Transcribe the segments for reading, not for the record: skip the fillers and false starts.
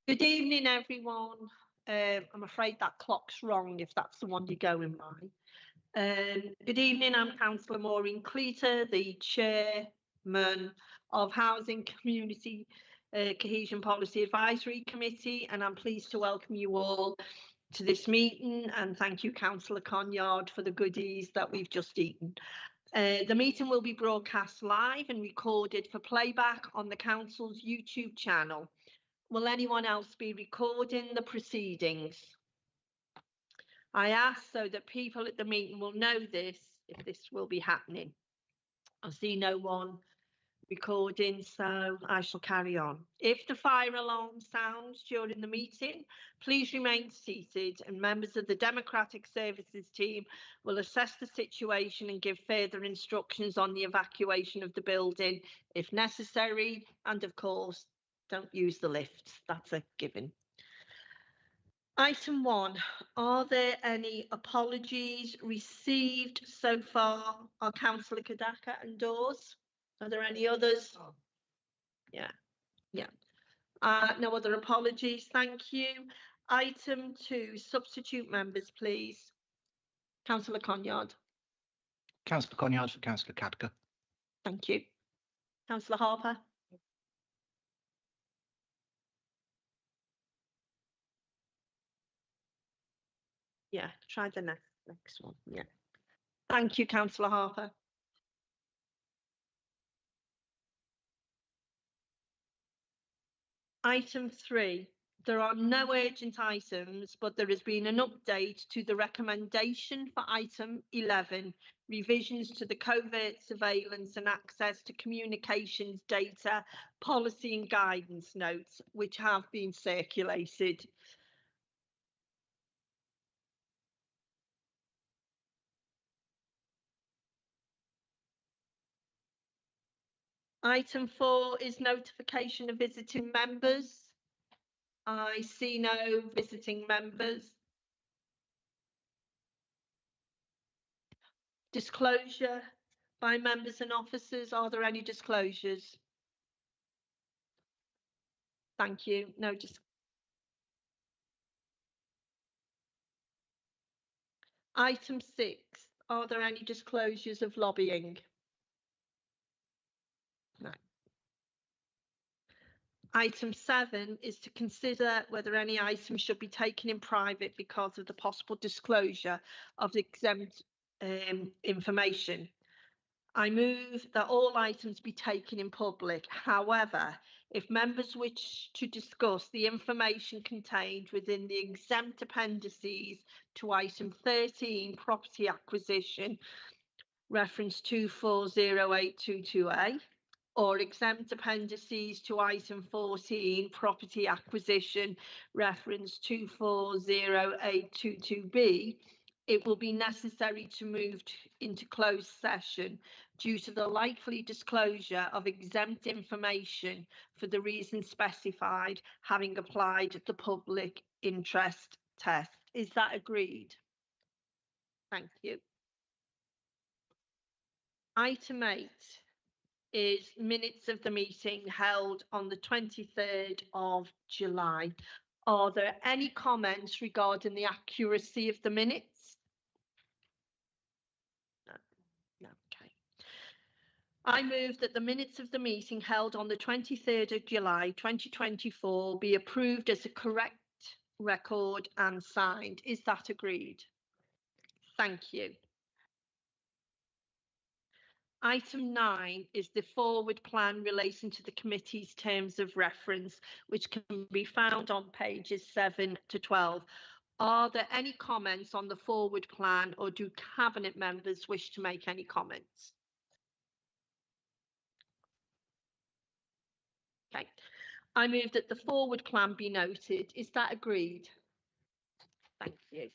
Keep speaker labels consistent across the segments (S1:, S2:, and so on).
S1: Good evening, everyone. I'm afraid that clock's wrong if that's the one you're going by. Good evening, I'm Councillor Maureen Cleater, the Chairman of Housing Community Cohesion Policy Advisory Committee, and I'm pleased to welcome you all to this meeting, and thank you, Councillor Conyard, for the goodies that we've just eaten. The meeting will be broadcast live and recorded for playback on the Council's YouTube channel. Will anyone else be recording the proceedings? I ask so that people at the meeting will know this, if this will be happening. I see no one recording, so I shall carry on. If the fire alarm sounds during the meeting, please remain seated and members of the Democratic Services team will assess the situation and give further instructions on the evacuation of the building if necessary, and of course, don't use the lifts, that's a given. Item 1, are there any apologies received so far? Are Councillor Kadaka and Dawes? Are there any others? Yeah. No other apologies, thank you. Item 2, substitute members, please. Councillor Conyard.
S2: Councillor Conyard for Councillor Kadka.
S1: Thank you. Councillor Harper. Yeah, try the next one. Yeah. Thank you, Councillor Harper. Item 3, there are no urgent items, but there has been an update to the recommendation for item 11, revisions to the covert surveillance and access to communications data policy and guidance notes, which have been circulated. Item 4 is notification of visiting members. I see no visiting members. Disclosure by members and officers. Are there any disclosures? Thank you. No. Item 6. Are there any disclosures of lobbying? No. Item 7 is to consider whether any items should be taken in private because of the possible disclosure of the exempt information. I move that all items be taken in public. However, if members wish to discuss the information contained within the exempt appendices to item 13, property acquisition, reference 240822A, or exempt appendices to item 14, property acquisition, reference 240822B, it will be necessary to move into closed session due to the likely disclosure of exempt information for the reasons specified, having applied the public interest test. Is that agreed? Thank you. Item 8 is minutes of the meeting held on the 23rd of July. Are there any comments regarding the accuracy of the minutes? No. Okay. I move that the minutes of the meeting held on the 23rd of July 2024 be approved as a correct record and signed. Is that agreed? Thank you. Item 9 is the forward plan relating to the committee's terms of reference, which can be found on pages 7 to 12. Are there any comments on the forward plan, or do cabinet members wish to make any comments? Okay, I move that the forward plan be noted. Is that agreed? Thank you.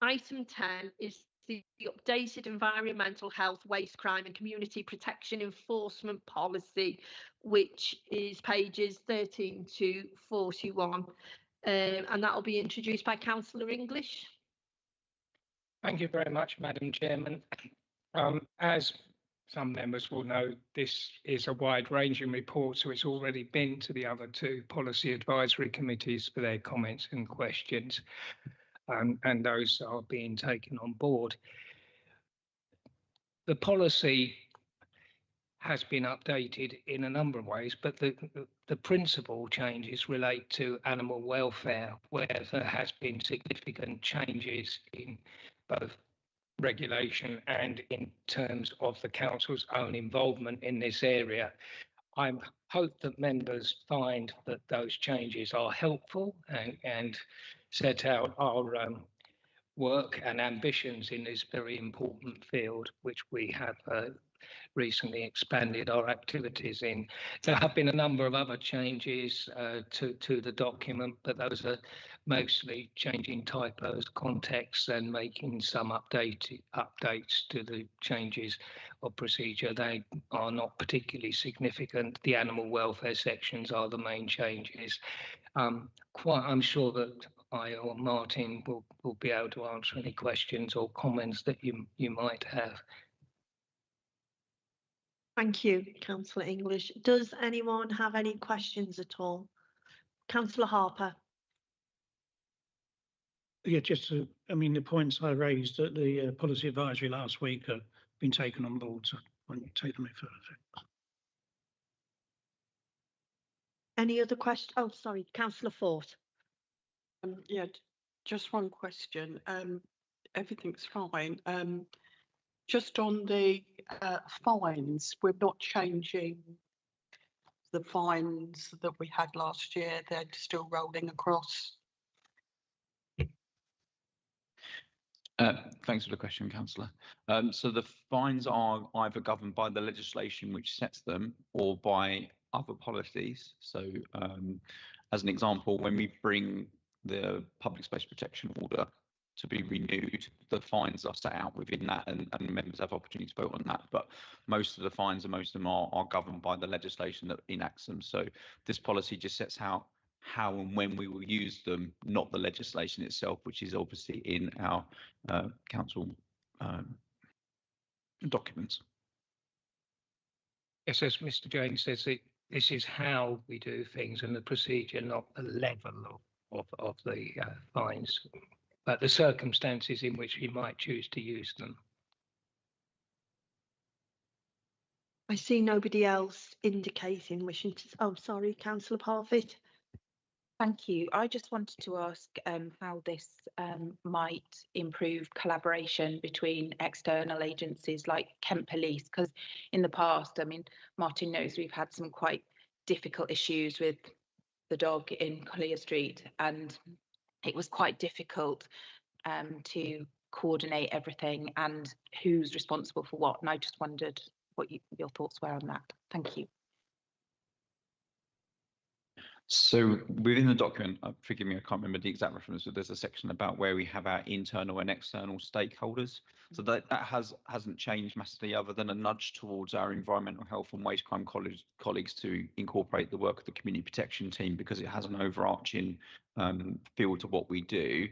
S1: Item 10 is the updated environmental health, waste, crime and community protection enforcement policy, which is pages 13 to 41, and that will be introduced by Councillor English.
S3: Thank you very much, Madam Chairman. As some members will know this is a wide-ranging report, so it's already been to the other two policy advisory committees for their comments and questions, and those are being taken on board. The policy has been updated in a number of ways, but the principal changes relate to animal welfare, where there has been significant changes in both regulation and in terms of the council's own involvement in this area. I hope that members find that those changes are helpful and set out our work and ambitions in this very important field, which we have recently expanded our activities in. There have been a number of other changes to the document, but those are mostly changing typos, context, and making some updates to the changes of procedure. They are not particularly significant. The animal welfare sections are the main changes. I'm sure that I or Martin will be able to answer any questions or comments that you might have.
S1: Thank you, Councillor English. Does anyone have any questions at all? Councillor Harper.
S4: Yeah, I mean, the points I raised at the policy advisory last week have been taken on board, so I won't take them any further.
S1: Any other question? Oh, sorry, Councillor Fort.
S5: Yeah, just one question. Everything's fine. Just on the fines, we're not changing the fines that we had last year. They're still rolling across.
S6: Thanks for the question, Councillor. So the fines are either governed by the legislation which sets them or by other policies. So as an example, when we bring the public space protection order to be renewed, the fines are set out within that, and members have opportunity to vote on that. But most of the fines and most of them are governed by the legislation that enacts them. So this policy just sets out how and when we will use them, not the legislation itself, which is obviously in our council documents.
S3: Yes, as Mr. James says, this is how we do things and the procedure, not the level of the fines, but the circumstances in which we might choose to use them.
S1: I see nobody else indicating wishing to. Oh, sorry, Councillor Parfitt.
S7: Thank you. I just wanted to ask how this might improve collaboration between external agencies like Kent Police, because in the past, I mean, Martin knows we've had some quite difficult issues with the dog in Collier Street, and it was quite difficult to coordinate everything and who's responsible for what. And I just wondered what your thoughts were on that. Thank you.
S6: So within the document, forgive me, I can't remember the exact reference, but there's a section about where we have our internal and external stakeholders. So that hasn't changed massively, other than a nudge towards our environmental health and waste crime colleagues to incorporate the work of the community protection team, because it has an overarching feel to what we do.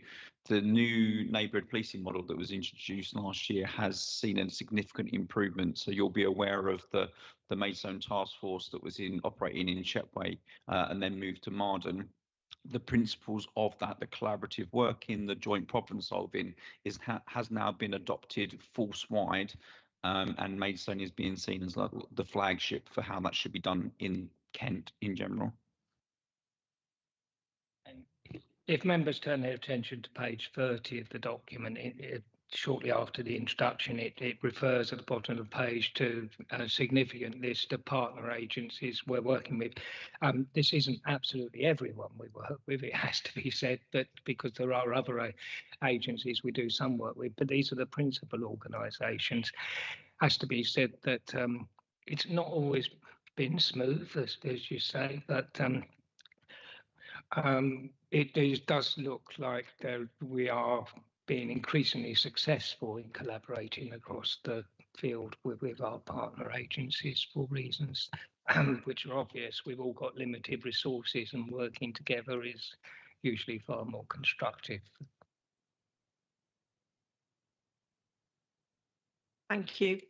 S6: The new neighbourhood policing model that was introduced last year has seen a significant improvement. So you'll be aware of the Maidstone task force that was operating in Shepway and then moved to Marden. The principles of that, the collaborative working, the joint problem solving, has now been adopted force-wide, and Maidstone is being seen as like the flagship for how that should be done in Kent in general.
S3: If members turn their attention to page 30 of the document, shortly after the introduction, it refers at the bottom of the page to a significant list of partner agencies we're working with. This isn't absolutely everyone we work with, it has to be said, but because there are other agencies we do some work with, but these are the principal organisations. Has to be said that it's not always been smooth, as you say, but it does look like we are being increasingly successful in collaborating across the field with our partner agencies for reasons which are obvious. We've all got limited resources, and working together is usually far more constructive.
S1: Thank you.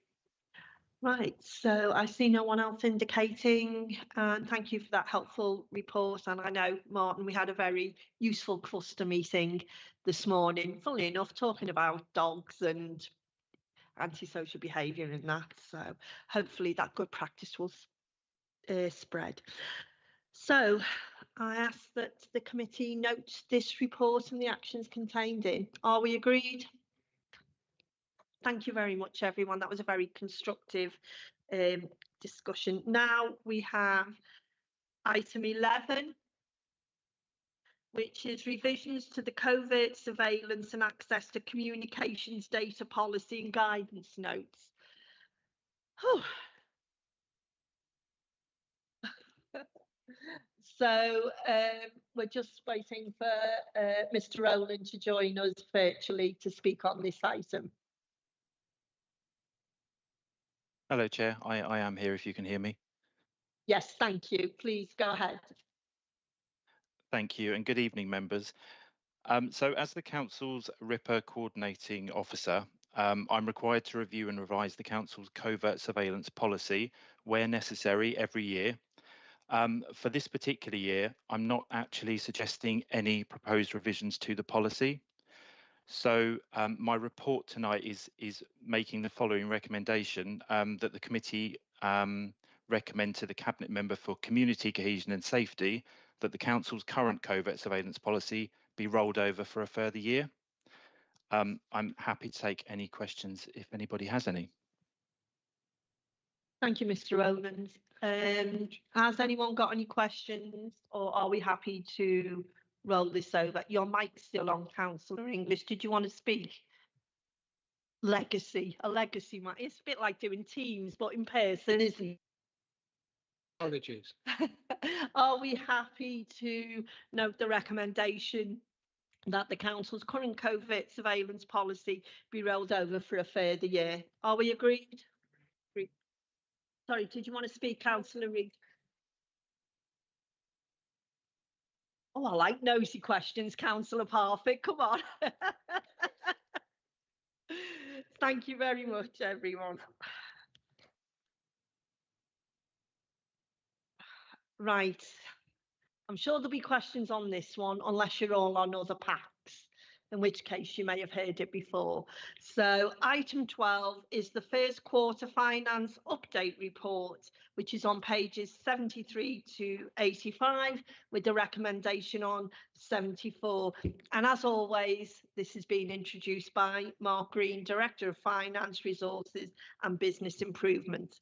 S1: Right, so I see no one else indicating, and thank you for that helpful report. And I know, Martin, we had a very useful cluster meeting this morning, funnily enough, talking about dogs and antisocial behaviour and that. So hopefully that good practice will spread. So I ask that the committee note this report and the actions contained in. Are we agreed? Thank you very much, everyone. That was a very constructive discussion. Now we have item 11, which is revisions to the covert surveillance and access to communications data policy and guidance notes. So we're just waiting for Mr. Rowland to join us virtually to speak on this item.
S8: Hello, Chair. I am here if you can hear me.
S1: Yes, thank you. Please go ahead.
S8: Thank you and good evening, members. So as the Council's RIPA coordinating officer, I'm required to review and revise the Council's covert surveillance policy where necessary every year. For this particular year, I'm not actually suggesting any proposed revisions to the policy. So my report tonight is making the following recommendation that the committee recommend to the Cabinet Member for Community Cohesion and Safety that the Council's current covert surveillance policy be rolled over for a further year. I'm happy to take any questions if anybody has any.
S1: Thank you, Mr. Rowland. Has anyone got any questions, or are we happy to roll this over? Your mic's still on, Councillor English. Did you want to speak? Legacy, a legacy mic. It's a bit like doing Teams, but in person, isn't it?
S3: Apologies.
S1: Are we happy to note the recommendation that the Council's current covert surveillance policy be rolled over for a further year? Are we agreed? Sorry, did you want to speak, Councillor Reid? Oh, I like nosy questions, Councillor Parfitt. Come on. Thank you very much, everyone. Right. I'm sure there'll be questions on this one, unless you're all on other packs, in which case you may have heard it before. So item 12 is the first quarter finance update report, which is on pages 73 to 85, with the recommendation on 74. And as always, this has been introduced by Mark Green, Director of Finance, Resources and Business Improvement.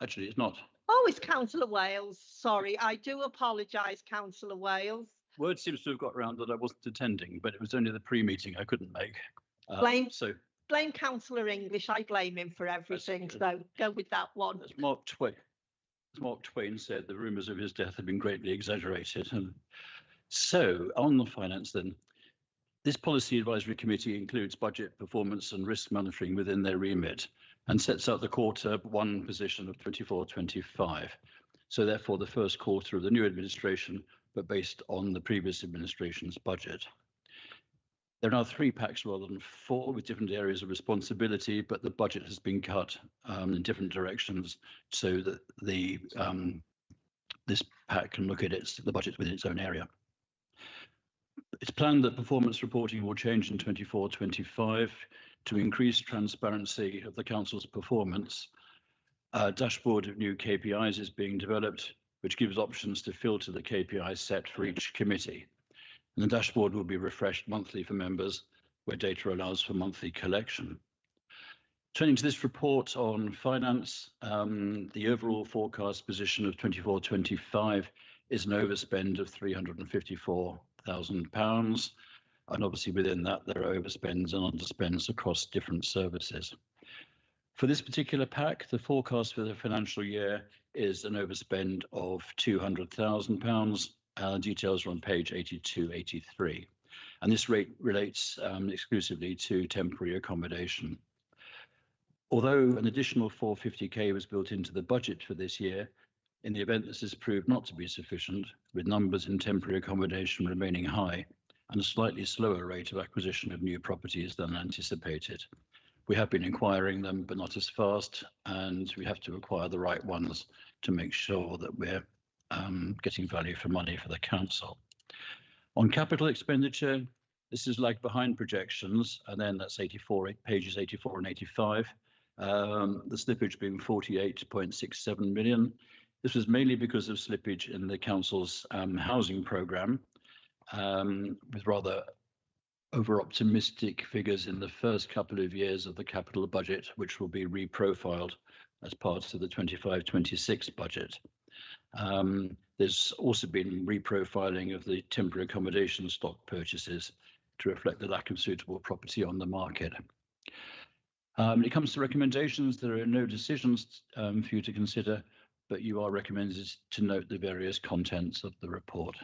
S9: Actually, it's not.
S1: Oh, it's Councillor Wales. Sorry, I do apologise, Councillor Wales.
S9: Word seems to have got round that I wasn't attending, but it was only the pre-meeting I couldn't make.
S1: Blame Councillor English. I blame him for everything. So go with that one.
S9: As Mark Twain said, the rumours of his death have been greatly exaggerated. And so on the finance then, this policy advisory committee includes budget, performance and risk monitoring within their remit and sets out the quarter one position of 24-25. So therefore the first quarter of the new administration, but based on the previous administration's budget. There are now 3 packs rather than 4 with different areas of responsibility, but the budget has been cut in different directions so that this pack can look at the budget within its own area. It's planned that performance reporting will change in 24-25 to increase transparency of the Council's performance. A dashboard of new KPIs is being developed, which gives options to filter the KPIs set for each committee. And the dashboard will be refreshed monthly for members, where data allows for monthly collection. Turning to this report on finance, the overall forecast position of 24-25 is an overspend of £354,000. And obviously within that, there are overspends and underspends across different services. For this particular pack, the forecast for the financial year is an overspend of £200,000. Details are on page 82-83. And this rate relates exclusively to temporary accommodation. Although an additional 450k was built into the budget for this year, in the event this is proved not to be sufficient, with numbers in temporary accommodation remaining high and a slightly slower rate of acquisition of new properties than anticipated, We have been acquiring them, but not as fast, and we have to acquire the right ones to make sure that we're getting value for money for the council. On capital expenditure, this is lag behind projections, and then that's pages 84 and 85. The slippage being 48.67 million. This was mainly because of slippage in the council's housing programme, with rather over-optimistic figures in the first couple of years of the capital budget, which will be reprofiled as part of the 25-26 budget. There's also been reprofiling of the temporary accommodation stock purchases to reflect the lack of suitable property on the market. When it comes to recommendations, there are no decisions for you to consider, but you are recommended to note the various contents of the report.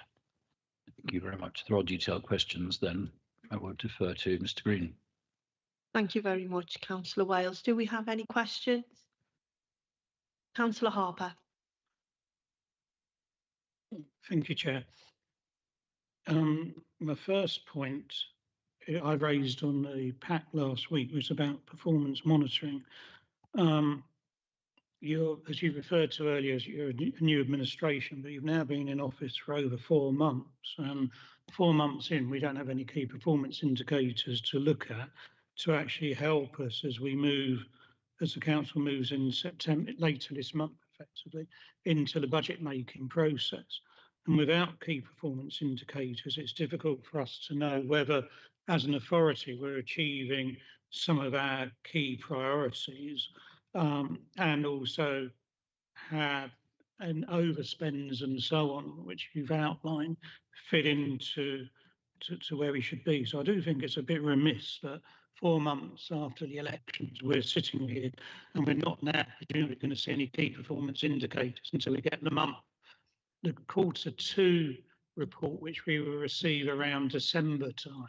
S9: Thank you very much. If there are detailed questions, then I will defer to Mr. Green.
S1: Thank you very much, Councillor Wales. Do we have any questions? Councillor Harper.
S4: Thank you, Chair. My first point I raised on the pack last week was about performance monitoring. As you referred to earlier, you're a new administration, but you've now been in office for over 4 months. 4 months in, we don't have any key performance indicators to look at to actually help us as we move, as the council moves in September, later this month, effectively, into the budget making process. And without key performance indicators, it's difficult for us to know whether, as an authority, we're achieving some of our key priorities, and also have an overspends and so on, which you've outlined, fit into where we should be. So I do think it's a bit remiss that 4 months after the elections, we're sitting here and we're not now going to see any key performance indicators until we get the Q2 report, which we will receive around December time,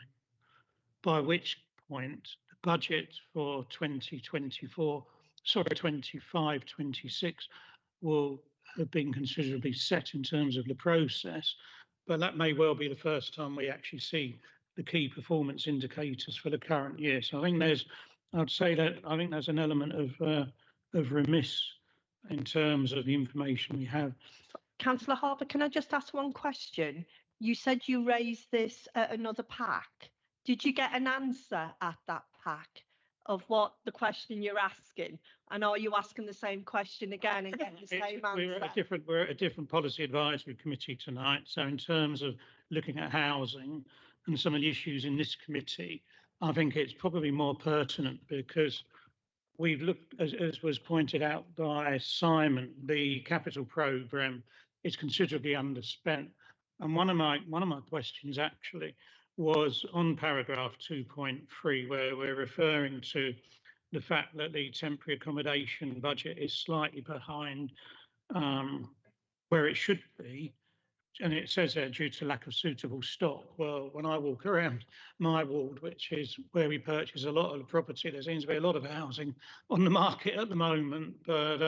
S4: by which point the budget for 25-26 will have been considerably set in terms of the process, but that may well be the first time we actually see the key performance indicators for the current year. So I think there's an element of remiss in terms of the information we have.
S1: Councillor Harper, can I just ask one question? You said you raised this at another pack. Did you get an answer at that pack of what the question you're asking? And are you asking the same question again and getting the same answer?
S4: We're at a different policy advisory committee tonight. So in terms of looking at housing and some of the issues in this committee, I think it's probably more pertinent because we've looked, as was pointed out by Simon, the capital programme is considerably underspent. And one of my questions actually was on paragraph 2.3, where we're referring to the fact that the temporary accommodation budget is slightly behind where it should be. And it says there due to lack of suitable stock. Well, when I walk around my ward, which is where we purchase a lot of the property, there seems to be a lot of housing on the market at the moment, but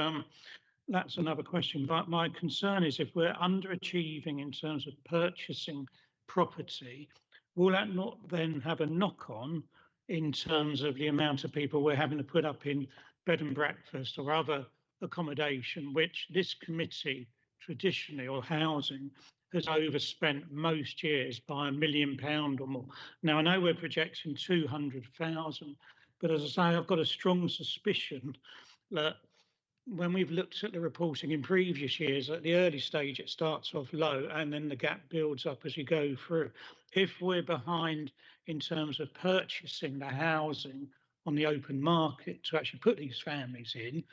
S4: that's another question. But my concern is if we're underachieving in terms of purchasing property, will that not then have a knock-on in terms of the amount of people we're having to put up in bed and breakfast or other accommodation, which this committee traditionally, or housing, has overspent most years by £1 million or more. Now, I know we're projecting 200,000, but as I say, I've got a strong suspicion that when we've looked at the reporting in previous years, at the early stage, it starts off low and then the gap builds up as you go through. If we're behind in terms of purchasing the housing on the open market to actually put these families in,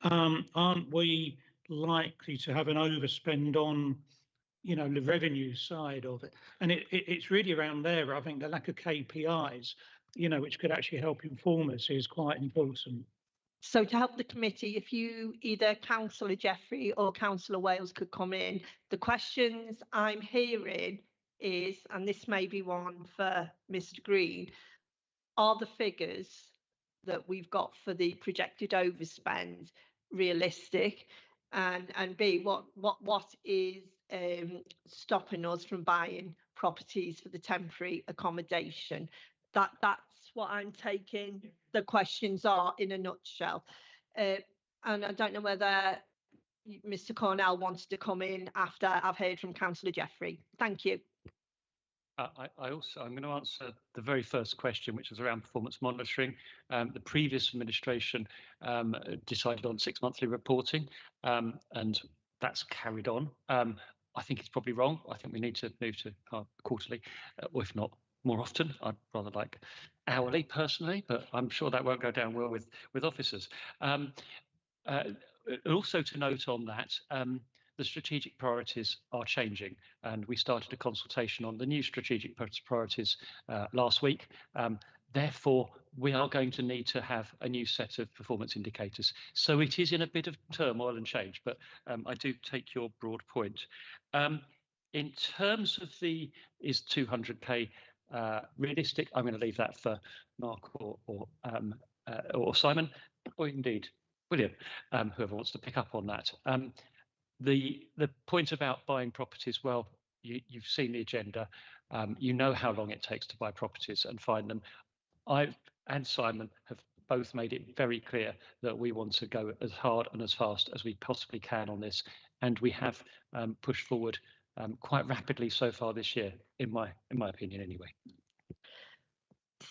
S4: aren't we likely to have an overspend on, you know, the revenue side of it? And it's really around there, I think the lack of KPIs, you know, which could actually help inform us is quite important.
S1: So to help the committee, if you, either Councillor Jeffrey or Councillor Wales could come in, the questions I'm hearing is, and this may be one for Mr. Green, are the figures that we've got for the projected overspend realistic? And B, what is stopping us from buying properties for the temporary accommodation? That's what I'm taking the questions are in a nutshell. And I don't know whether Mr. Cornell wants to come in after I've heard from Councillor Jeffrey. Thank you.
S10: I'm going to answer the very first question, which was around performance monitoring. The previous administration decided on 6-monthly reporting, and that's carried on. I think it's probably wrong. I think we need to move to quarterly, or if not more often. I'd rather like hourly personally, but I'm sure that won't go down well with officers. Also to note on that, the strategic priorities are changing, and we started a consultation on the new strategic priorities last week. Therefore, we are going to need to have a new set of performance indicators. So it is in a bit of turmoil and change, but I do take your broad point. In terms of is 200k realistic, I'm going to leave that for Mark or Simon, or indeed William, whoever wants to pick up on that. The point about buying properties, well, you've seen the agenda. You know how long it takes to buy properties and find them. I and Simon have both made it very clear that we want to go as hard and as fast as we possibly can on this, and we have pushed forward quite rapidly so far this year, in my opinion, anyway.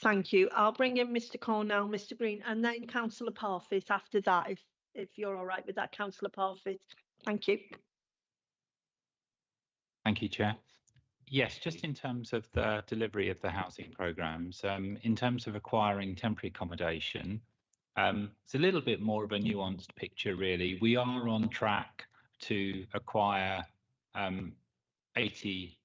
S1: Thank you. I'll bring in Mr. Cornell, Mr. Green, and then Councillor Parfitt after that, if you're all right with that, Councillor Parfitt. Thank you.
S11: Thank you, Chair. Yes, just in terms of the delivery of the housing programmes, in terms of acquiring temporary accommodation, it's a little bit more of a nuanced picture, really. We are on track to acquire 80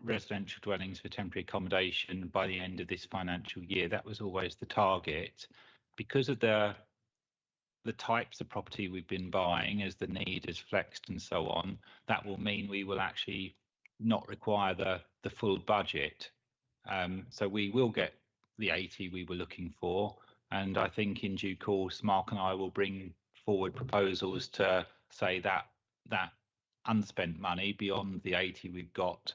S11: residential dwellings for temporary accommodation by the end of this financial year. That was always the target. Because of the types of property we've been buying, as the need has flexed and so on, that will mean we will actually not require the full budget. So we will get the 80 we were looking for, and I think in due course Mark and I will bring forward proposals to say that unspent money beyond the 80 we've got,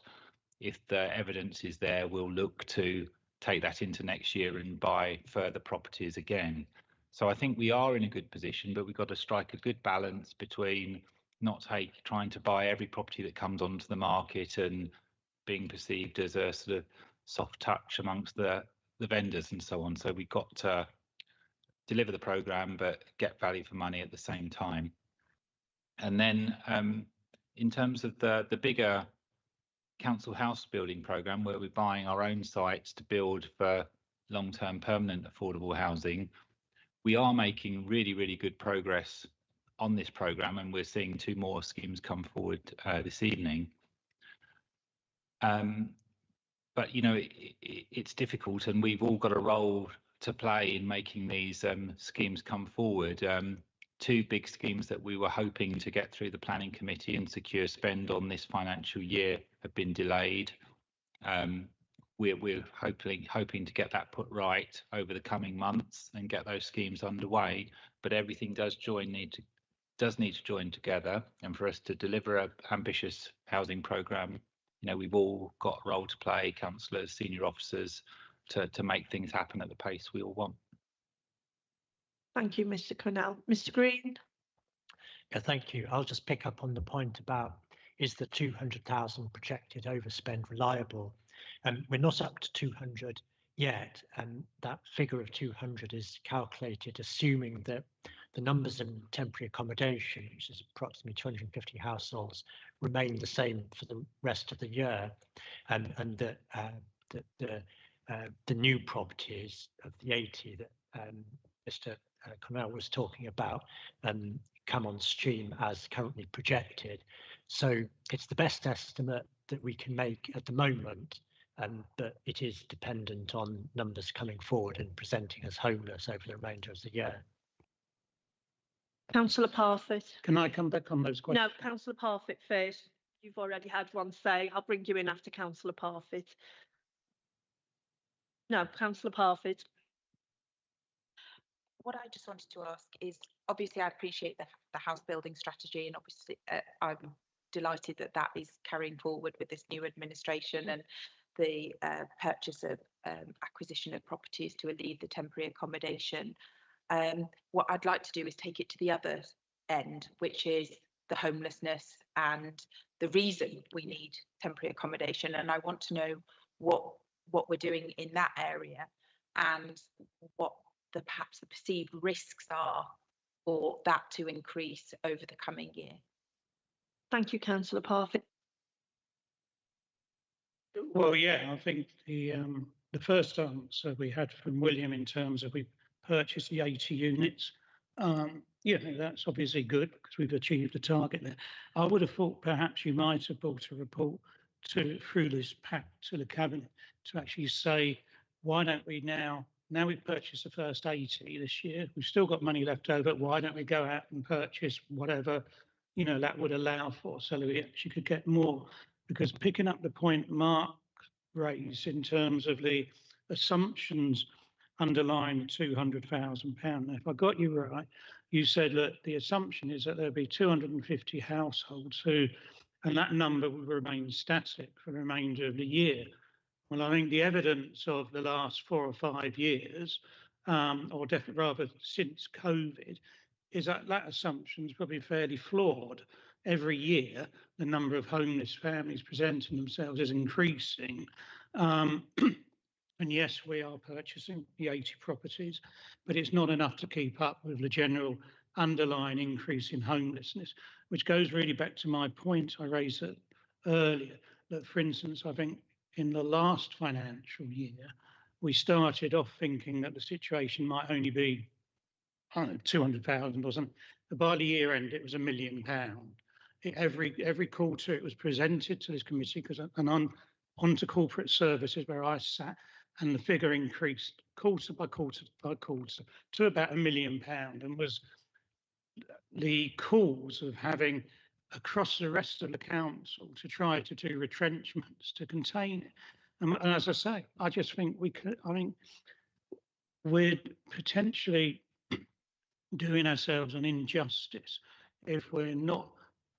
S11: if the evidence is there, we'll look to take that into next year and buy further properties again. So I think we are in a good position, but we've got to strike a good balance between not trying to buy every property that comes onto the market and being perceived as a sort of soft touch amongst the vendors and so on. So we've got to deliver the programme but get value for money at the same time. And then in terms of the bigger council house building programme, where we're buying our own sites to build for long-term permanent affordable housing, we are making really, really good progress on this programme, and we're seeing 2 more schemes come forward this evening. But, you know, it's difficult, and we've all got a role to play in making these schemes come forward. 2 big schemes that we were hoping to get through the planning committee and secure spend on this financial year have been delayed. We're hoping to get that put right over the coming months and get those schemes underway, but everything does need to join together. And for us to deliver an ambitious housing programme, you know, we've all got a role to play, councillors, senior officers, to make things happen at the pace we all want.
S1: Thank you, Mr. Cornell. Mr. Green.
S12: Yeah, thank you. I'll just pick up on the point about, is the 200,000 projected overspend reliable? We're not up to 200 yet, and that figure of 200 is calculated assuming that the numbers in temporary accommodation, which is approximately 250 households, remain the same for the rest of the year, and that the new properties of the 80 that Mr. Cornell was talking about come on stream as currently projected. So it's the best estimate that we can make at the moment, but it is dependent on numbers coming forward and presenting as homeless over the remainder of the year.
S1: Councillor Parfitt.
S4: Can I come back on those questions?
S1: No, Councillor Parfitt first. You've already had one say. I'll bring you in after Councillor Parfitt. No, Councillor Parfitt.
S7: What I just wanted to ask is, obviously I appreciate the house building strategy, and obviously I'm delighted that that is carrying forward with this new administration, and the purchase of acquisition of properties to alleviate the temporary accommodation. What I'd like to do is take it to the other end, which is the homelessness and the reason we need temporary accommodation. And I want to know what we're doing in that area and what perhaps the perceived risks are for that to increase over the coming year.
S1: Thank you, Councillor Parfitt.
S4: Well, yeah, I think the first answer we had from William in terms of we purchased the 80 units. Yeah, that's obviously good because we've achieved the target there. I would have thought perhaps you might have brought a report through this pack to the cabinet to actually say, why don't we now we've purchased the first 80 this year, we've still got money left over, why don't we go out and purchase whatever, that would allow for, so that we actually could get more. Because picking up the point Mark raised in terms of the assumptions underlying £200,000. If I got you right, you said that the assumption is that there'll be 250 households and that number will remain static for the remainder of the year. Well, I think the evidence of the last 4 or 5 years, or definitely rather since COVID, is that assumption is probably fairly flawed. Every year, the number of homeless families presenting themselves is increasing. And yes, we are purchasing the 80 properties, but it's not enough to keep up with the general underlying increase in homelessness, which goes really back to my point I raised earlier, that, for instance, I think in the last financial year, we started off thinking that the situation might only be, I don't know, 200,000 or something. But by the year end, it was £1 million. Every quarter it was presented to this committee, and onto corporate services where I sat, and the figure increased quarter by quarter by quarter to about £1 million, and was the cause of having across the rest of the council to try to do retrenchments to contain it. And as I say, I just think we're potentially doing ourselves an injustice if we're not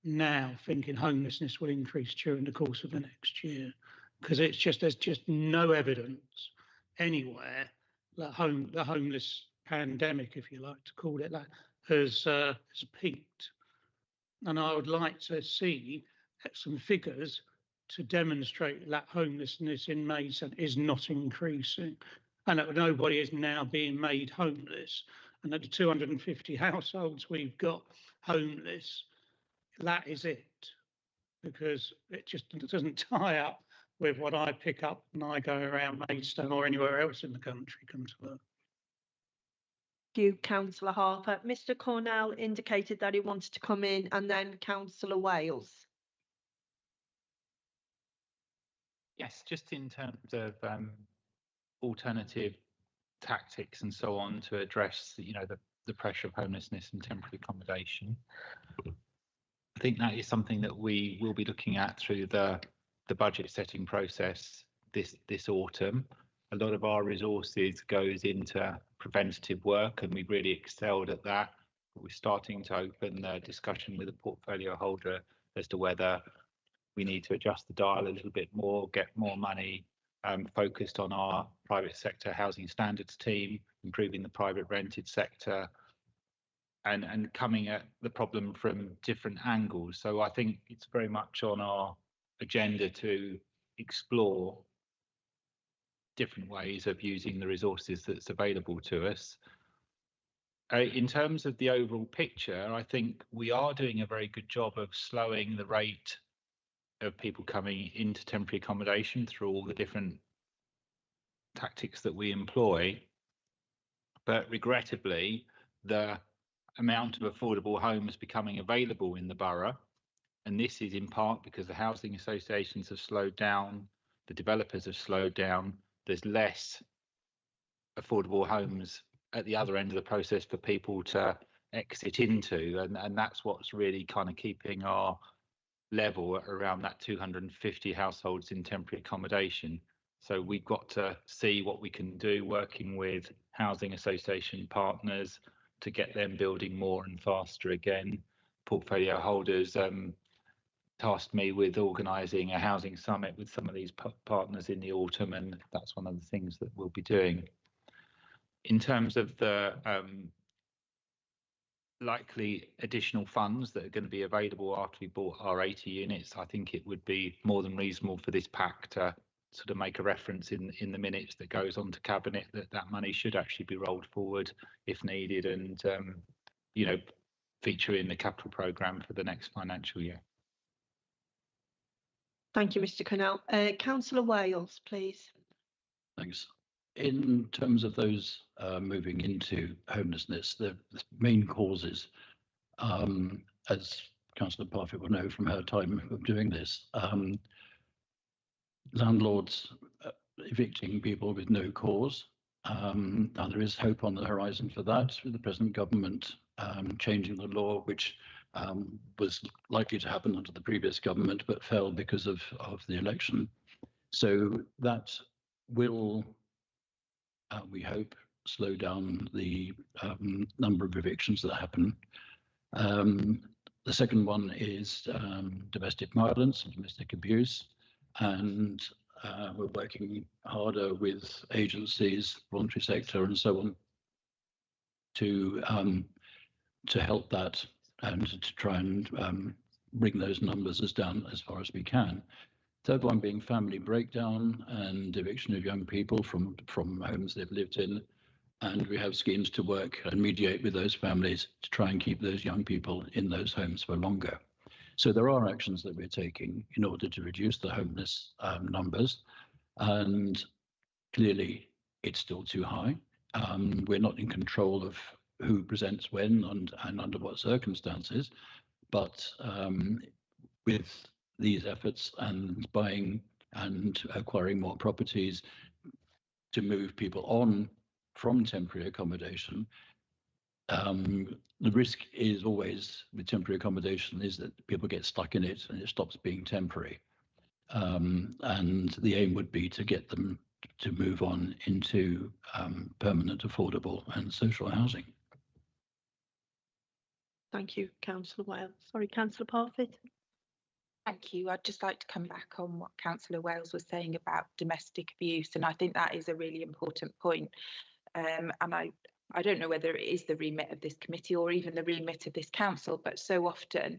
S4: now thinking homelessness will increase during the course of the next year, because there's just no evidence anywhere that the homeless pandemic, if you like to call it that, has peaked. And I would like to see some figures to demonstrate that homelessness in Maidstone is not increasing, and that nobody is now being made homeless, and that the 250 households we've got homeless, that is it, because it just doesn't tie up with what I pick up when I go around Maidstone or anywhere else in the country come to work.
S1: Thank you, Councillor Harper. Mr. Cornell indicated that he wanted to come in, and then Councillor Wales.
S11: Yes, just in terms of alternative tactics and so on to address, the pressure of homelessness and temporary accommodation. I think that is something that we will be looking at through the budget setting process this autumn. A lot of our resources goes into preventative work, and we've really excelled at that. We're starting to open the discussion with the portfolio holder as to whether we need to adjust the dial a little bit more, get more money focused on our private sector housing standards team, improving the private rented sector, and coming at the problem from different angles. So I think it's very much on our agenda to explore different ways of using the resources that's available to us. In terms of the overall picture, I think we are doing a very good job of slowing the rate of people coming into temporary accommodation through all the different tactics that we employ. But regrettably, the amount of affordable homes becoming available in the borough, and this is in part because the housing associations have slowed down, the developers have slowed down, there's less affordable homes at the other end of the process for people to exit into, and that's what's really kind of keeping our level at around that 250 households in temporary accommodation. So we've got to see what we can do working with housing association partners to get them building more and faster again. Portfolio holders tasked me with organising a housing summit with some of these partners in the autumn, and that's one of the things that we'll be doing. In terms of the likely additional funds that are going to be available after we bought our 80 units, I think it would be more than reasonable for this pack to sort of make a reference in the minutes that goes on to cabinet that money should actually be rolled forward if needed, and you know, feature in the capital programme for the next financial year.
S1: Thank you, Mr. Connell. Councillor Wales, please.
S9: Thanks. In terms of those moving into homelessness, the main causes, as Councillor Parfitt will know from her time of doing this, landlords evicting people with no cause. Now there is hope on the horizon for that with the present government changing the law, which was likely to happen under the previous government but fell because of the election. So that will, we hope, slow down the number of evictions that happen. The second one is domestic violence and domestic abuse, and we're working harder with agencies, voluntary sector, and so on to help that and to try and bring those numbers down as far as we can. Third one being family breakdown and eviction of young people from homes they've lived in, and we have schemes to work and mediate with those families to try and keep those young people in those homes for longer. So there are actions that we're taking in order to reduce the homeless numbers, and clearly it's still too high. We're not in control of who presents when and under what circumstances, but with these efforts and buying and acquiring more properties to move people on from temporary accommodation, the risk is always with temporary accommodation is that people get stuck in it and it stops being temporary. And the aim would be to get them to move on into permanent, affordable and social housing.
S1: Thank you, Councillor Wales. Sorry, Councillor Parfitt.
S7: Thank you. I'd just like to come back on what Councillor Wales was saying about domestic abuse, and I think that is a really important point. And I don't know whether it is the remit of this committee or even the remit of this council, but so often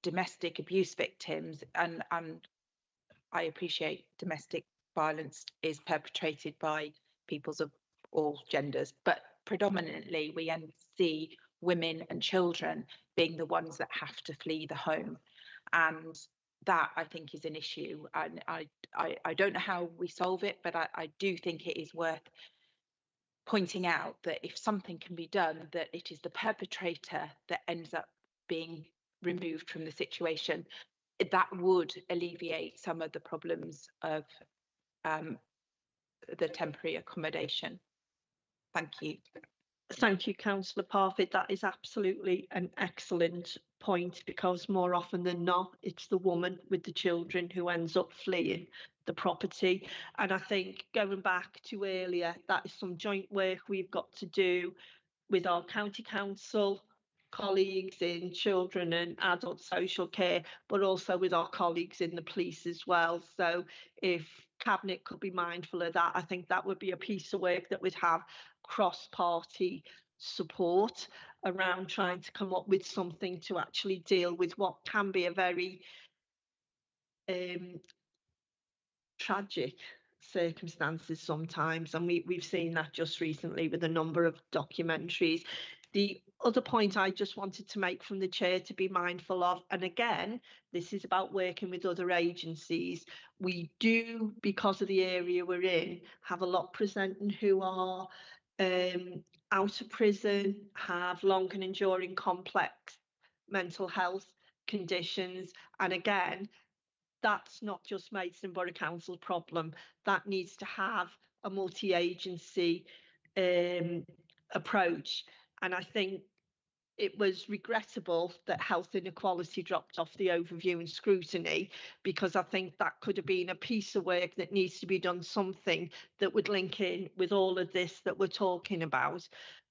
S7: domestic abuse victims, and I appreciate domestic violence is perpetrated by peoples of all genders, but predominantly we see women and children being the ones that have to flee the home. And that, I think, is an issue. And I don't know how we solve it, but I do think it is worth pointing out that if something can be done, that it is the perpetrator that ends up being removed from the situation. That would alleviate some of the problems of the temporary accommodation. Thank you.
S1: Thank you, Councillor Parfitt. That is absolutely an excellent point, because more often than not, it's the woman with the children who ends up fleeing the property. And I think, going back to earlier, that is some joint work we've got to do with our county council colleagues in children and adult social care, but also with our colleagues in the police as well. So if Cabinet could be mindful of that, I think that would be a piece of work that would have cross-party support around trying to come up with something to actually deal with what can be a very tragic circumstances sometimes, and we've seen that just recently with a number of documentaries. The other point I just wanted to make from the chair to be mindful of, and again, this is about working with other agencies. We do, because of the area we're in, have a lot presenting who are out of prison, have long and enduring complex mental health conditions, and again, that's not just Maidstone Borough Council problem. That needs to have a multi-agency approach. And I think it was regrettable that health inequality dropped off the overview and scrutiny, because I think that could have been a piece of work that needs to be done, something that would link in with all of this that we're talking about.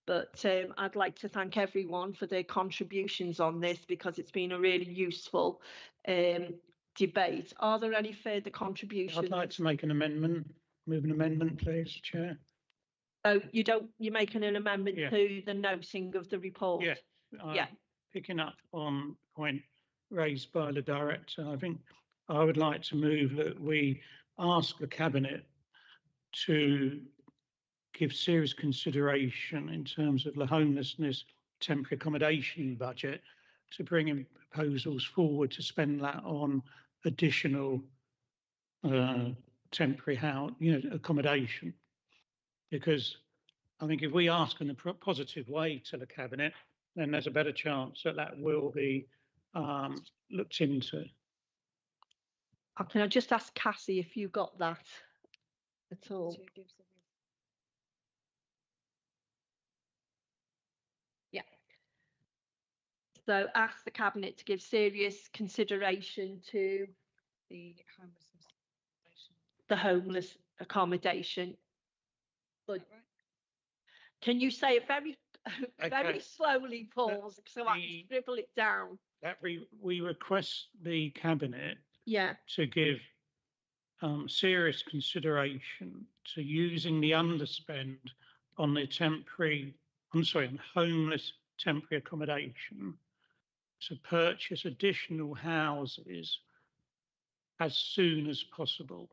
S1: But I'd like to thank everyone for their contributions on this, because it's been a really useful debate. Are there any further contributions?
S4: I'd like to make an amendment, move an amendment, please, Chair.
S1: So you're making an amendment
S4: Yeah.
S1: to the noting of the report?
S4: Yeah.
S1: Yeah.
S4: Picking up on point raised by the director, I think I would like to move that we ask the Cabinet to give serious consideration in terms of the homelessness temporary accommodation budget, to bring in proposals forward to spend that on additional temporary accommodation. Because I think if we ask in a positive way to the Cabinet, then there's a better chance that that will be looked into.
S1: Can I just ask Cassie if you got that at all? Yeah. So ask the Cabinet to give serious consideration to the homeless accommodation. But can you say it very, very slowly, Paul, so I can scribble it down?
S4: That we request the Cabinet to give serious consideration to using the underspend on the on homeless temporary accommodation to purchase additional houses as soon as possible.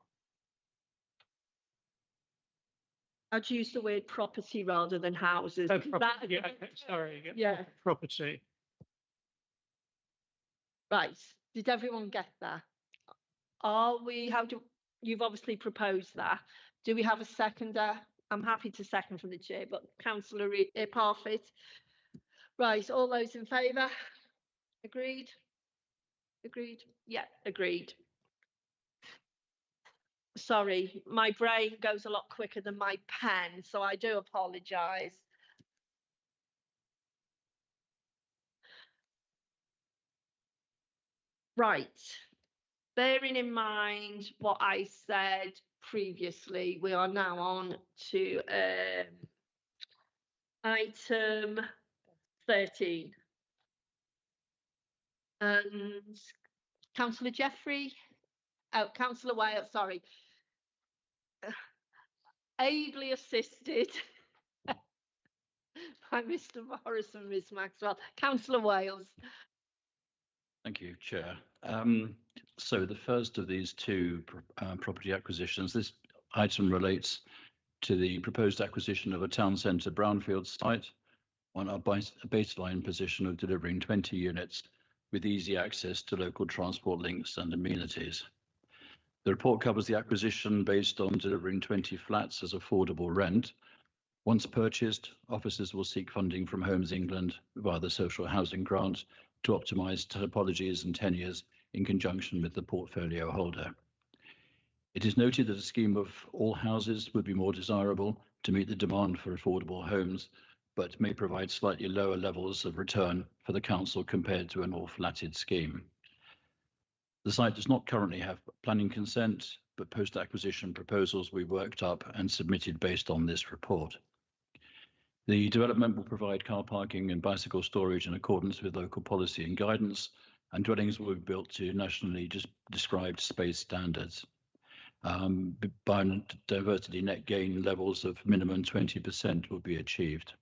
S1: I'd use the word property rather than houses.
S4: Yeah, property.
S1: Right, did everyone get that? You've obviously proposed that. Do we have a seconder? I'm happy to second from the chair, but Councillor Parfitt. Right, all those in favour? Agreed? Agreed? Yeah, agreed. Sorry, my brain goes a lot quicker than my pen, so I do apologise. Right, bearing in mind what I said previously, we are now on to item 13. And Councillor Jeffrey, Councillor Wales, sorry, ably assisted by Mr. Morris and Ms. Maxwell. Councillor Wales.
S9: Thank you, Chair. So the first of these two property acquisitions, this item relates to the proposed acquisition of a town centre brownfield site on a baseline position of delivering 20 units with easy access to local transport links and amenities. The report covers the acquisition based on delivering 20 flats as affordable rent. Once purchased, officers will seek funding from Homes England via the social housing grant to optimise typologies and tenures in conjunction with the portfolio holder. It is noted that a scheme of all houses would be more desirable to meet the demand for affordable homes, but may provide slightly lower levels of return for the council compared to a more flatted scheme. The site does not currently have planning consent, but post-acquisition proposals will be worked up and submitted based on this report. The development will provide car parking and bicycle storage in accordance with local policy and guidance, and dwellings will be built to nationally described space standards. Biodiversity net gain levels of minimum 20% will be achieved.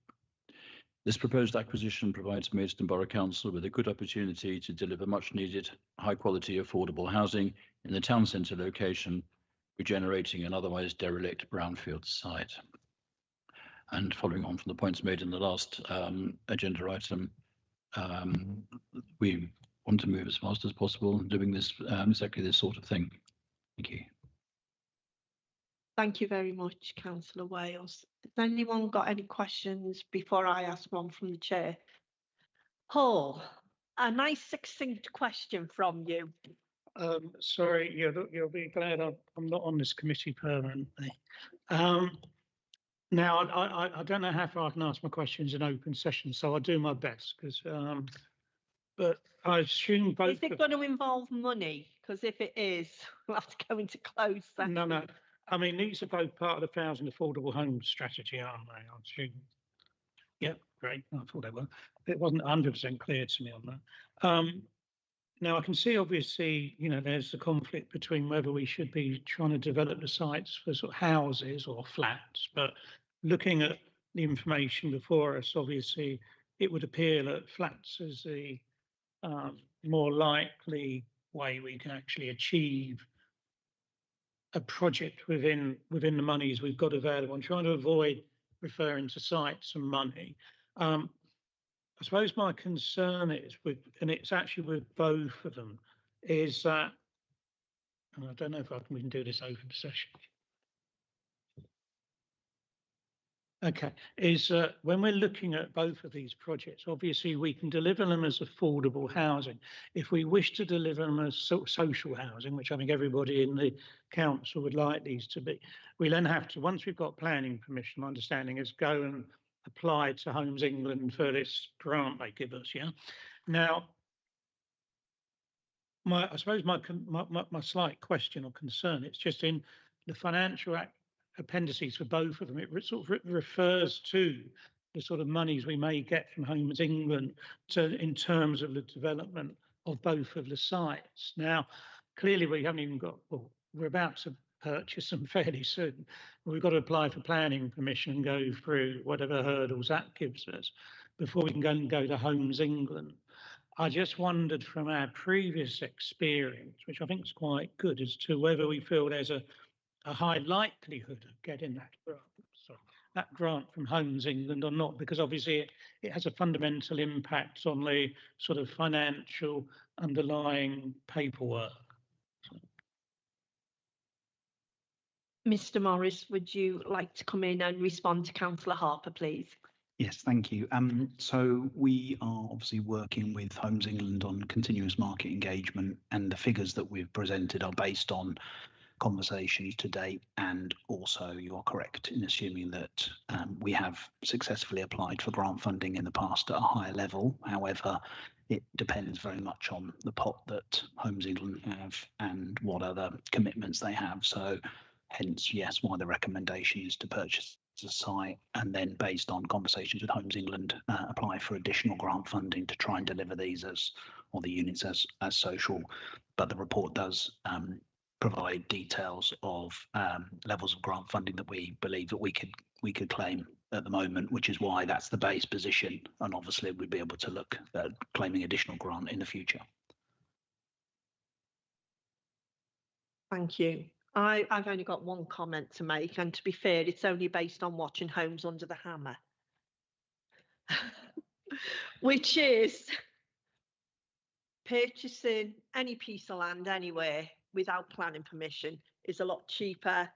S9: This proposed acquisition provides Maidstone Borough Council with a good opportunity to deliver much needed high quality affordable housing in the town centre location, regenerating an otherwise derelict brownfield site. And following on from the points made in the last agenda item, we want to move as fast as possible doing this exactly this sort of thing. Thank you.
S1: Thank you very much, Councillor Wales. Has anyone got any questions before I ask one from the chair? Paul, a nice succinct question from you.
S4: Sorry, you'll be glad I'm not on this committee permanently. Now, I don't know how far I can ask my questions in open session, so I'll do my best. But I assume both.
S1: Is it going to involve money? Because if it is, we'll have to go into closed session.
S4: No. I mean, these are both part of the 1,000 affordable homes strategy, aren't they? I assume. Yeah, great. I thought they were. It wasn't 100% clear to me on that. Now I can see obviously, you know, there's the conflict between whether we should be trying to develop the sites for sort of houses or flats, but looking at the information before us, obviously it would appear that flats is the more likely way we can actually achieve a project within the monies we've got available. I'm trying to avoid referring to sites and money. I suppose my concern is with, and it's actually with both of them, is that, and I don't know if we can do this open session. Okay, is when we're looking at both of these projects, obviously we can deliver them as affordable housing. If we wish to deliver them as social housing, which I think everybody in the council would like these to be, we then have to, once we've got planning permission, my understanding is go and apply to Homes England for this grant they give us, yeah? Now, I suppose my slight question or concern, it's just in the financial appendices for both of them, it sort of refers to the sort of monies we may get from Homes England in terms of the development of both of the sites. Now, clearly we haven't even got, well, we're about to purchase them fairly soon. We've got to apply for planning permission and go through whatever hurdles that gives us before we can go to Homes England. I just wondered from our previous experience, which I think is quite good, as to whether we feel there's a high likelihood of getting that grant from Homes England or not, because obviously it has a fundamental impact on the sort of financial underlying paperwork.
S1: Mr. Morris, would you like to come in and respond to Councillor Harper, please?
S2: Yes, thank you. So we are obviously working with Homes England on continuous market engagement, and the figures that we've presented are based on conversations to date, and also you are correct in assuming that we have successfully applied for grant funding in the past at a higher level. However, it depends very much on the pot that Homes England have and what other commitments they have. So hence, yes, why the recommendation is to purchase a site and then, based on conversations with Homes England, apply for additional grant funding to try and deliver these or the units as social. But the report does provide details of levels of grant funding that we believe that we could claim at the moment, which is why that's the base position, and obviously we'd be able to look at claiming additional grant in the future.
S1: Thank you. I've only got one comment to make, and to be fair, it's only based on watching Homes Under the Hammer, which is purchasing any piece of land anywhere without planning permission is a lot cheaper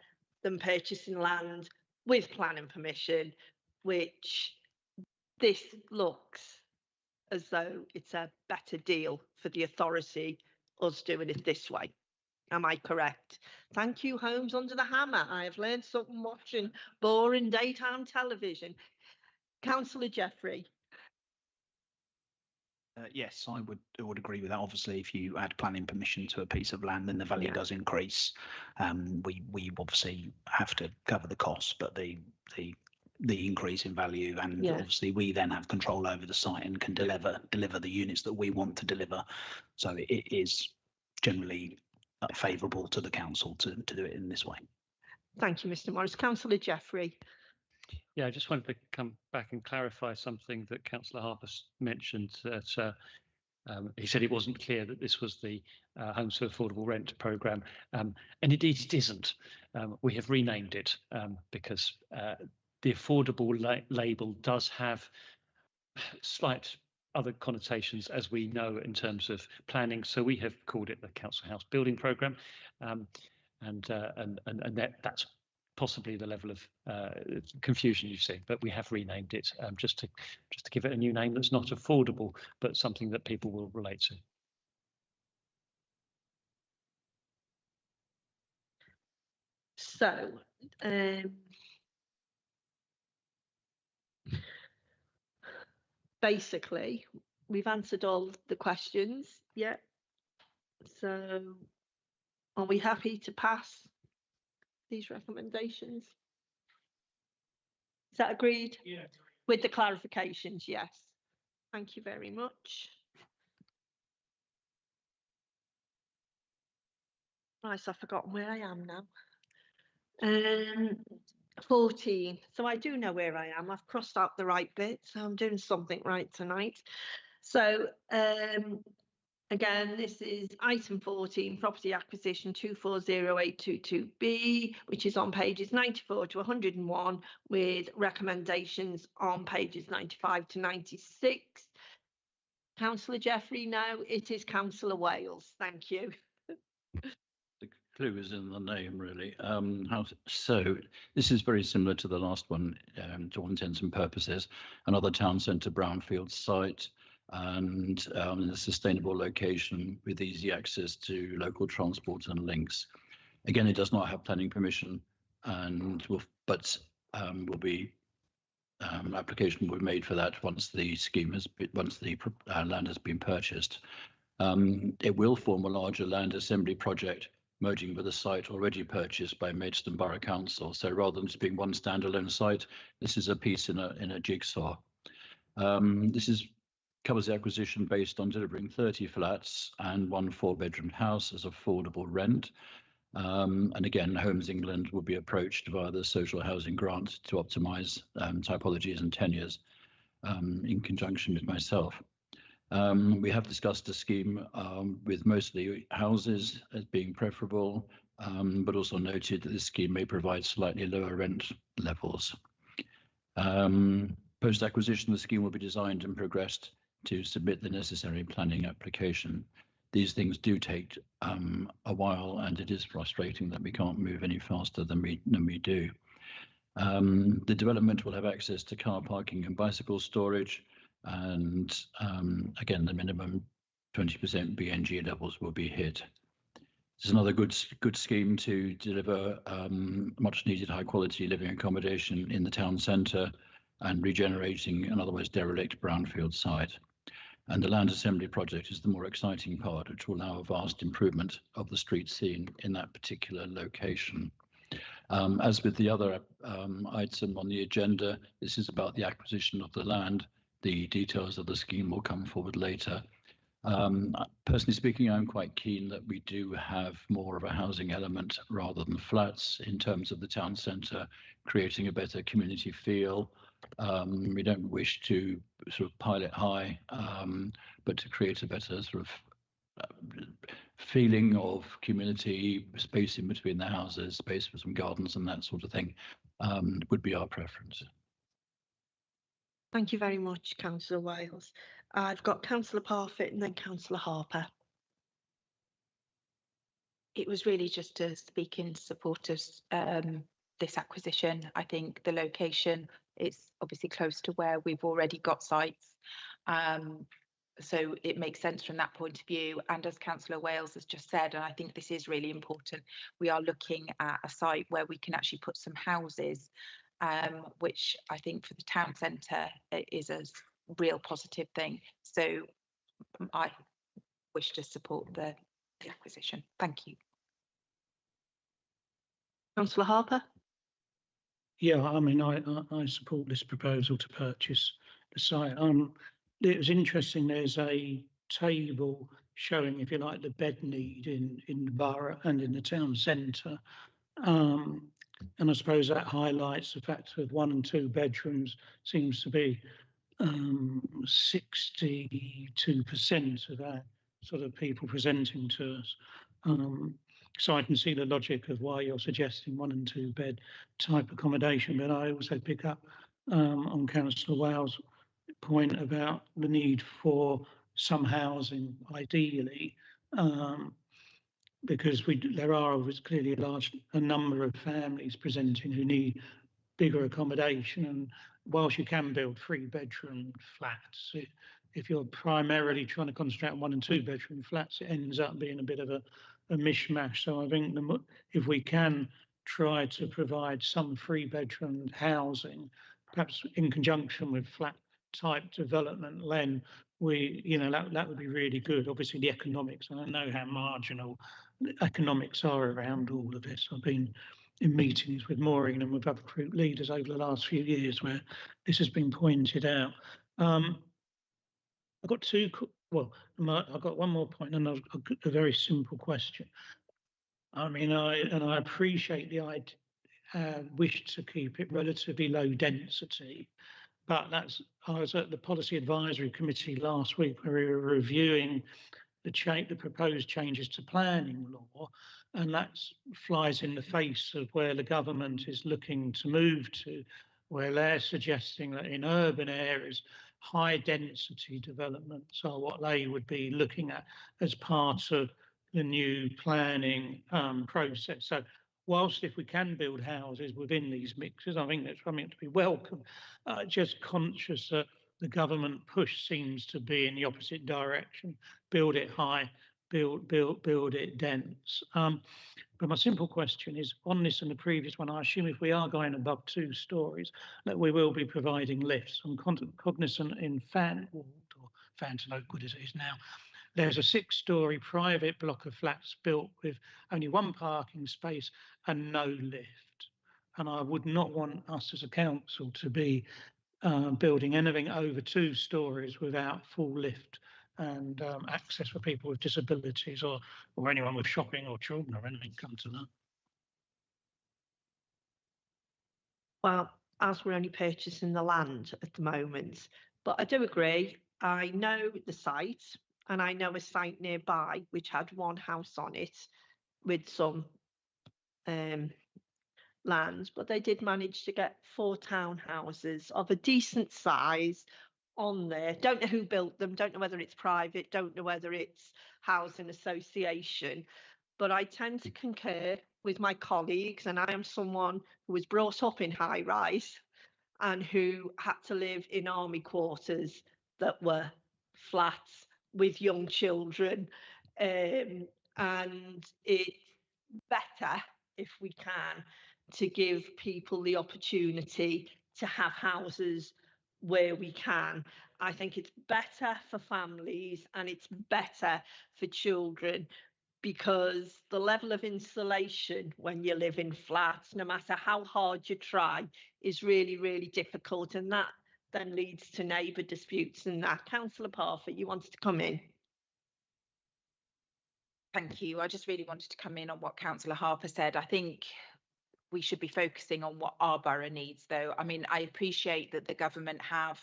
S1: than purchasing land with planning permission, which this looks as though it's a better deal for the authority, us doing it this way. Am I correct? Thank you, Homes Under the Hammer. I have learned something watching boring daytime television. Councillor Jeffrey.
S2: Yes, I would agree with that. Obviously, if you add planning permission to a piece of land, then the value does increase. We obviously have to cover the costs, but the increase in value, and obviously we then have control over the site and can deliver the units that we want to deliver. So it is generally favourable to the council to do it in this way. Thank you, Mr. Morris. Councillor Jeffrey.
S10: Yeah, I just wanted to come back and clarify something that Councillor Harper mentioned, that he said it wasn't clear that this was the Homes for Affordable Rent programme, and indeed it isn't. We have renamed it because the affordable label does have slight other connotations, as we know, in terms of planning. So we have called it the Council House Building Programme, and that's possibly the level of confusion you see. But we have renamed it just to give it a new name that's not affordable, but something that people will relate to.
S1: So, basically, we've answered all the questions. Yeah. So, are we happy to pass these recommendations? Is that agreed?
S4: Yeah.
S1: With the clarifications, yes. Thank you very much. Right, so I've forgotten where I am now. 14. So I do know where I am. I've crossed out the right bit, so I'm doing something right tonight. So again, this is item 14, property acquisition 240822B, which is on pages 94 to 101, with recommendations on pages 95 to 96. Councillor Jeffrey, no, it is Councillor Wales. Thank you.
S9: The clue is in the name, really. So this is very similar to the last one, to all intents and purposes. Another town centre brownfield site, and in a sustainable location with easy access to local transport and links. Again, it does not have planning permission, and will be application will be made for that once the land has been purchased. It will form a larger land assembly project, merging with a site already purchased by Maidstone Borough Council. So rather than just being one standalone site, this is a piece in a jigsaw. This covers the acquisition based on delivering 30 flats and one 4-bedroom house as affordable rent. And again, Homes England will be approached via the social housing grant to optimise typologies and tenures in conjunction with myself. We have discussed a scheme with mostly houses as being preferable, but also noted that this scheme may provide slightly lower rent levels. Post-acquisition, the scheme will be designed and progressed to submit the necessary planning application. These things do take a while, and it is frustrating that we can't move any faster than we do. The development will have access to car parking and bicycle storage, and again, the minimum 20% BNG levels will be hit. This is another good scheme to deliver much needed high quality living accommodation in the town centre and regenerating an otherwise derelict brownfield site. And the land assembly project is the more exciting part, which will allow a vast improvement of the street scene in that particular location. As with the other item on the agenda, this is about the acquisition of the land. The details of the scheme will come forward later. Personally speaking, I'm quite keen that we do have more of a housing element rather than flats in terms of the town centre, creating a better community feel. We don't wish to sort of pile it high, but to create a better sort of feeling of community, space in between the houses, space for some gardens and that sort of thing, would be our preference.
S1: Thank you very much, Councillor Wales. I've got Councillor Parfitt and then Councillor Harper.
S7: It was really just to speak in support of this acquisition. I think the location is obviously close to where we've already got sites. So it makes sense from that point of view. And as Councillor Wales has just said, and I think this is really important, we are looking at a site where we can actually put some houses, which I think for the town centre is a real positive thing. So I wish to support the acquisition. Thank you.
S1: Councillor Harper?
S4: Yeah, I mean, I support this proposal to purchase the site. It was interesting, there's a table showing, if you like, the bed need in the borough and in the town centre. And I suppose that highlights the fact that 1 and 2 bedrooms seems to be 62% of our sort of people presenting to us. So I can see the logic of why you're suggesting 1 and 2 bed type accommodation, but I also pick up on Councillor Wales' point about the need for some housing, ideally, because there are clearly a number of families presenting who need bigger accommodation. And whilst you can build 3-bedroom flats, if you're primarily trying to concentrate on 1 and 2 bedroom flats, it ends up being a bit of a mishmash. So I think if we can try to provide some 3-bedroom housing, perhaps in conjunction with flat type development, then that would be really good. Obviously the economics, I don't know how marginal the economics are around all of this. I've been in meetings with Maureen and with other group leaders over the last few years where this has been pointed out. I've got I've got one more point and a very simple question. I mean, I appreciate the wish to keep it relatively low density, but I was at the Policy Advisory Committee last week where we were reviewing the proposed changes to planning law, and that flies in the face of where the government is looking to move to, where they're suggesting that in urban areas, high density developments are what they would be looking at as part of the new planning process. So whilst if we can build houses within these mixes, I think that's something to be welcome. Just conscious that the government push seems to be in the opposite direction. Build it high, build it dense. But my simple question is on this and the previous one, I assume if we are going above 2 stories, that we will be providing lifts. I'm cognizant in Fanwood, or Fanton Oakwood as it is now, there's a 6-story private block of flats built with only 1 parking space and no lift. And I would not want us as a council to be building anything over 2 stories without full lift and access for people with disabilities or anyone with shopping or children or anything come to that.
S1: Well, as we're only purchasing the land at the moment, but I do agree. I know the site and I know a site nearby which had 1 house on it with some land, but they did manage to get 4 townhouses of a decent size on there. Don't know who built them, don't know whether it's private, don't know whether it's housing association, but I tend to concur with my colleagues, and I am someone who was brought up in high rise and who had to live in army quarters that were flats with young children, and it's better if we can to give people the opportunity to have houses where we can. I think it's better for families and it's better for children, because the level of insulation when you live in flats, no matter how hard you try, is really, really difficult, and that then leads to neighbour disputes and that. Councillor Parfitt, you wanted to come in.
S7: Thank you. I just really wanted to come in on what Councillor Harper said. I think we should be focusing on what our borough needs, though. I mean, I appreciate that the government have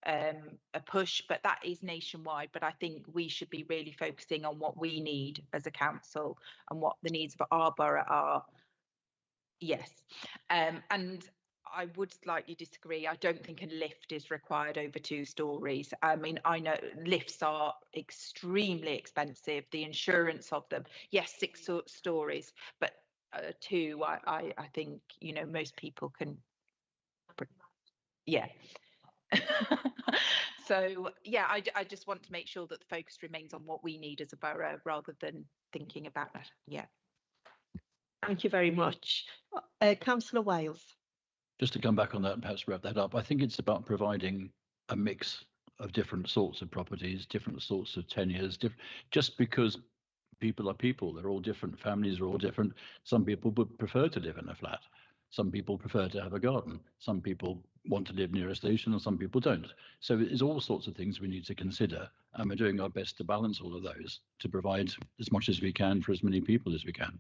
S7: a push, but that is nationwide. But I think we should be really focusing on what we need as a council and what the needs of our borough are. Yes. And I would slightly disagree. I don't think a lift is required over 2 stories. I mean, I know lifts are extremely expensive, the insurance of them. Yes, 6 stories, but 2, I think, you know, most people can. Yeah. So, yeah, I just want to make sure that the focus remains on what we need as a borough rather than thinking about that. Yeah.
S1: Thank you very much. Councillor Wales.
S9: Just to come back on that and perhaps wrap that up, I think it's about providing a mix of different sorts of properties, different sorts of tenures, just because people are people, they're all different, families are all different. Some people would prefer to live in a flat. Some people prefer to have a garden. Some people want to live near a station and some people don't. So it's all sorts of things we need to consider, and we're doing our best to balance all of those to provide as much as we can for as many people as we can.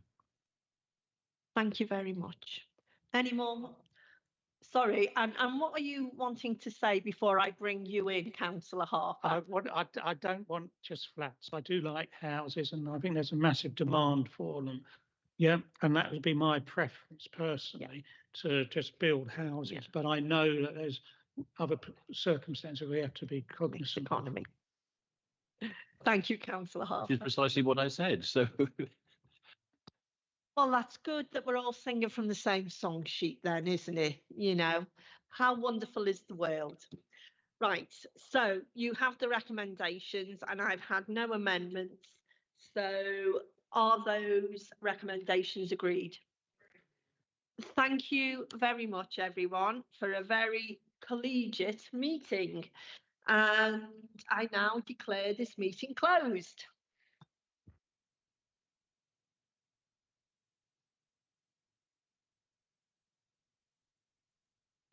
S1: Thank you very much. Any more? Sorry, and what are you wanting to say before I bring you in, Councillor Harper?
S4: I don't want just flats. I do like houses, and I think there's a massive demand for them. Yeah, and that would be my preference personally, to just build houses. Yeah. But I know that there's other circumstances we have to be cognizant of.
S1: Economy. Thank you, Councillor Harper.
S9: Which is precisely what I said. So.
S1: Well, that's good that we're all singing from the same song sheet then, isn't it? You know, how wonderful is the world? Right, so you have the recommendations and I've had no amendments. So are those recommendations agreed? Thank you very much, everyone, for a very collegiate meeting. And I now declare this meeting closed.